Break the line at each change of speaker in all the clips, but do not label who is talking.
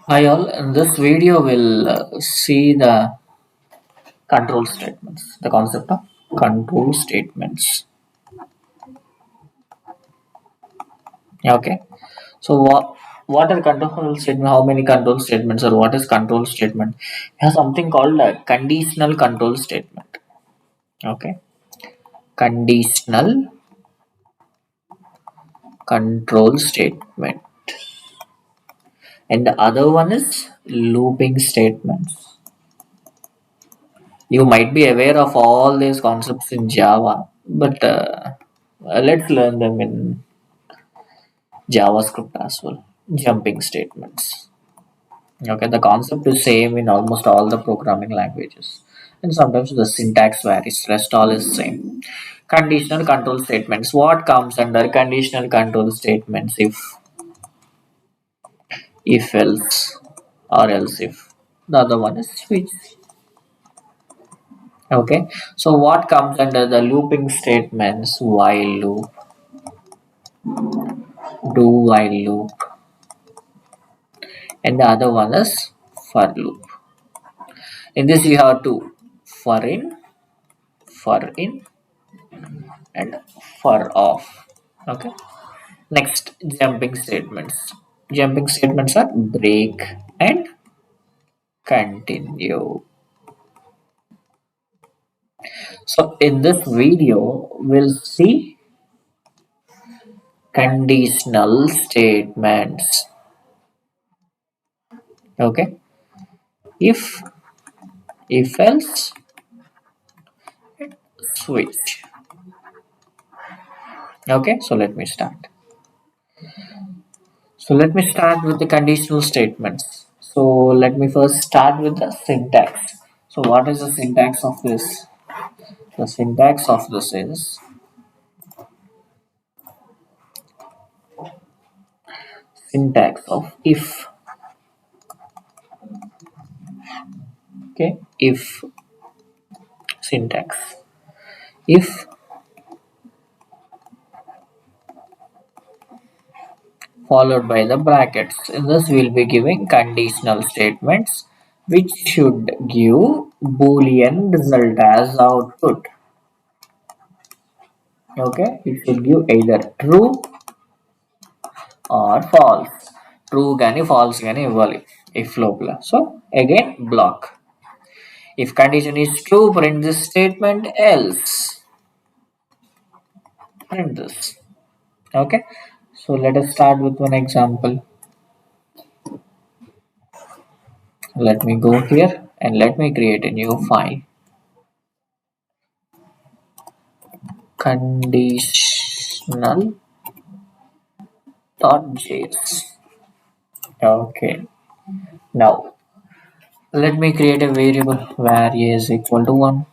Hi all, in this video we'll see the control statements, the concept of control statements. Okay, so what are control statements? How many control statements or what is control statement? We have something called a conditional control statement. Okay, conditional control statement, and the other one is looping statements. You might be aware of all these concepts in Java, but let's learn them in JavaScript as well. Jumping statements. Okay, the concept is same in almost all the programming languages. And sometimes the syntax varies. Rest all is same. Conditional control statements. What comes under conditional control statements if else or else if? The other one is switch. Okay. So what comes under the looping statements? While loop, do while loop, and the other one is for loop. In this you have two, for in and for off. Okay. Next, jumping statements. Jumping statements are break and continue. So in this video, we'll see conditional statements. Okay. If else, switch. Okay. So let me start. So let me start with the conditional statements. So let me first start with the syntax. So what is the syntax of this? The syntax of this is syntax of if. Okay, if syntax. If followed by the brackets. In this we'll be giving conditional statements which should give boolean result as output. Okay, it should give either true or false. True కానీ false కానీ ఇవ్వాలి if లోపల. So again block. If condition is true, print this statement, else print this. Okay, so let us start with one example. Let me go here and let me create a new file. Conditional.js. Okay, now let me create a variable where a is equal to 1,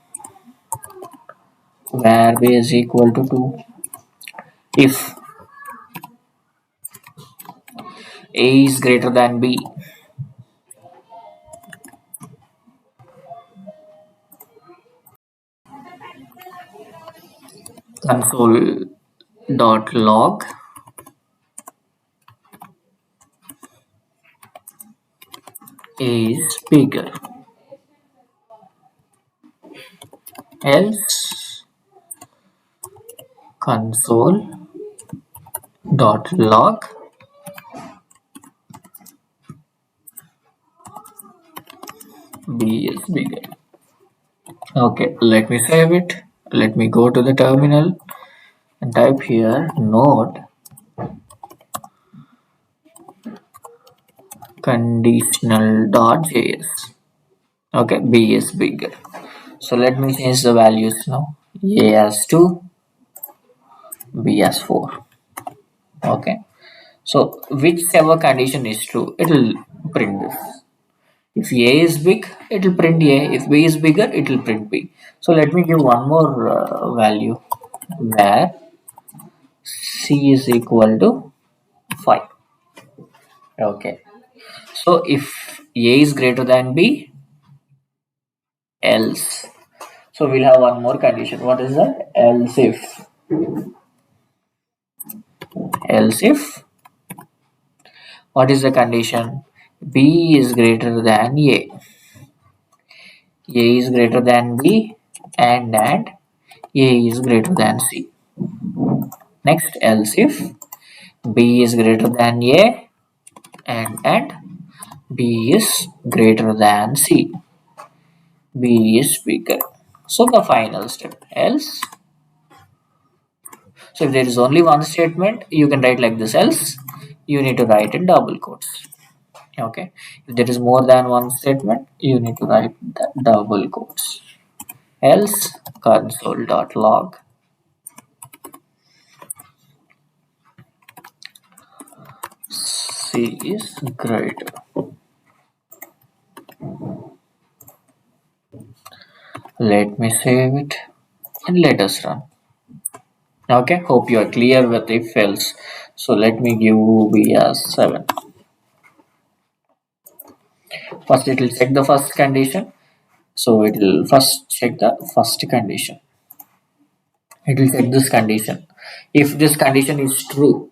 where b is equal to 2. If a is greater than b, console.log is bigger, else console.log b is bigger. Okay, let me save it. Let me go to the terminal and type here node conditional.js. Okay, b is bigger. So let me change the values now. A as 2, b as 4. Okay, so whichever condition is true, it will print this. If a is big, it will print a. If b is bigger, it will print b. So let me give one more value where c is equal to 5. Okay, so if a is greater than b, else. So we'll have one more condition. What is that? Else if. Else if. What is the condition? B is greater than A. A is greater than B and A is greater than C. Next, else if B is greater than A and B is greater than C. B is bigger. So the final step else. So if there is only one statement, you can write like this else. You need to write in double quotes. Okay. If there is more than one statement, you need to write the double quotes. Else console.log C is greater. Let me save it and let us run. Okay, hope you are clear with if else. So let me give B as 7. First it will check the first condition. So it will first check the first condition. It will check this condition. If this condition is true,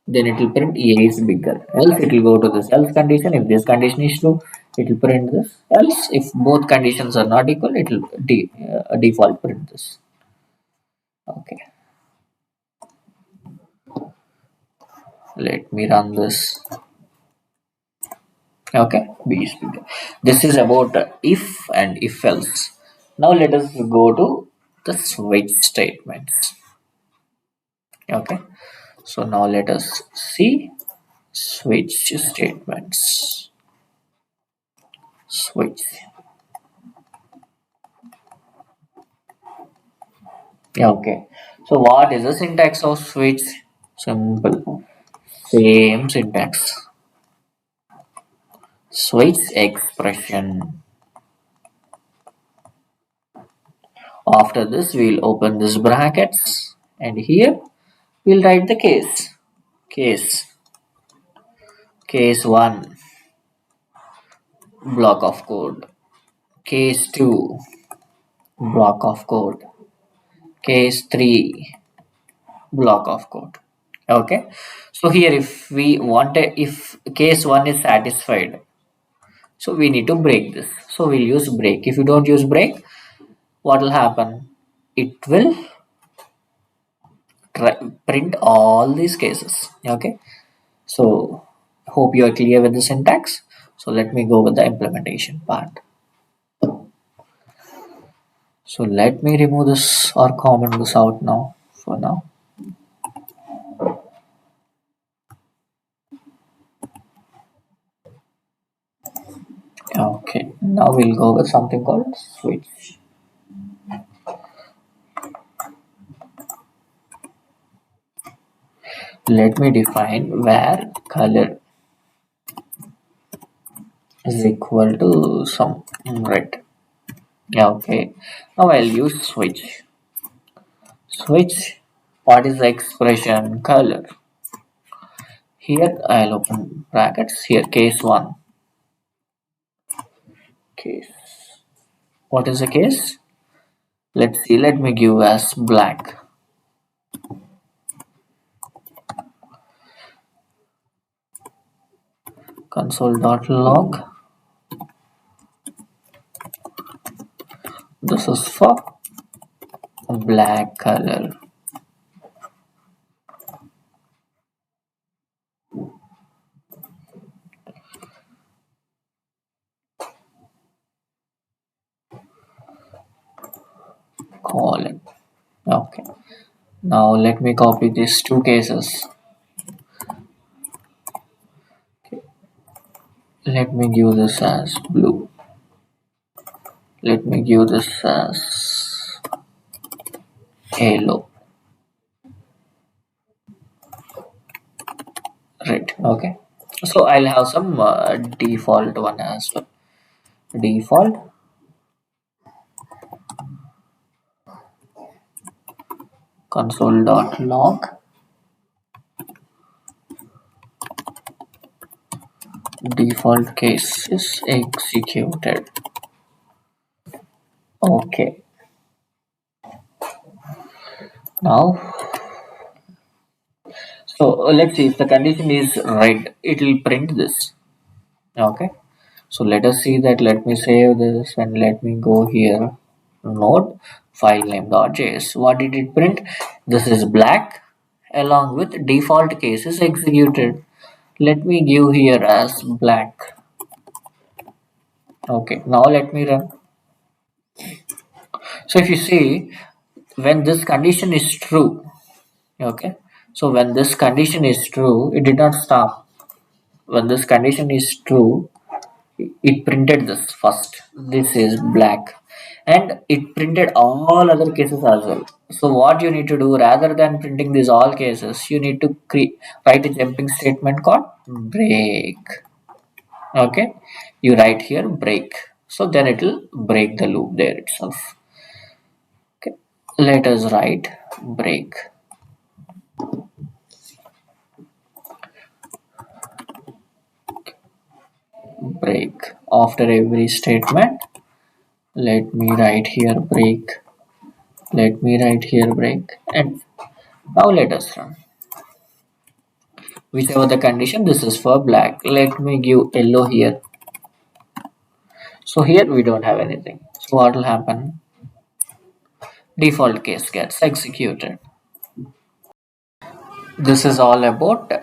then it will print A is bigger. Else it will go to this else condition. If this condition is true, it will print this. Else, if both conditions are not equal, it will default print this. Okay, let me run this. Okay, B is bigger. This is about if and if else. Now let us go to the switch statements. Okay, so now let us see switch statements. Switch. Okay, so what is the syntax of switch? Simple. Same syntax. Switch expression. After this, we'll open this brackets and here we'll write the case. Case 1 block of code. Case 2 block of code. Case 3 block of code. Okay, so here if we want if case 1 is satisfied, so we need to break this. So we'll use break. If you don't use break, what will happen? It will print all these cases. Okay, so hope you are clear with the syntax. So let me go with the implementation part. So let me remove this or comment this out now for now. Okay, now we'll go with something called switch. Let me define where color is equal to some red. Okay, now I'll use switch. Switch, what is the expression color? Here I'll open brackets. Here case 1. Case. What is the case? Let's see. Let me give as black. Console.log. This is for black color. Colon. Okay. Now let me copy these two cases. Let me give this as blue. Let me give this as yellow. Red. Okay. So I'll have some default one as well. Default console.log default case is executed. Okay. Now, so let's see if the condition is red, it will print this. Okay, so let us see that. Let me save this and let me go here. Node file name.js. What did it print? This is black along with default cases executed. Let me give here as black. Okay, now let me run. So if you see, when this condition is true, okay, so when this condition is true, it did not stop. When this condition is true, it printed this first. This is black, and it printed all other cases as well. So what you need to do, rather than printing these all cases, you need to write a jumping statement called break. Okay, you write here break, so then it will break the loop there itself. Okay, let us write break. Break after every statement. Let me write here break. Let me write here break, and now let us run. Whichever the condition, this is for black. Let me give yellow here. So here we don't have anything. So what will happen? Default case gets executed. This is all about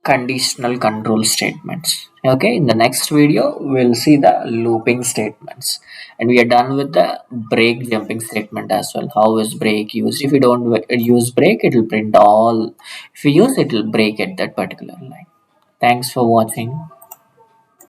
conditional control statements. Okay, in the next video we'll see the looping statements, and we are done with the break jumping statement as well. How is break used? If you don't use break, it will print all. If you use it, will break at that particular line. Thanks for watching.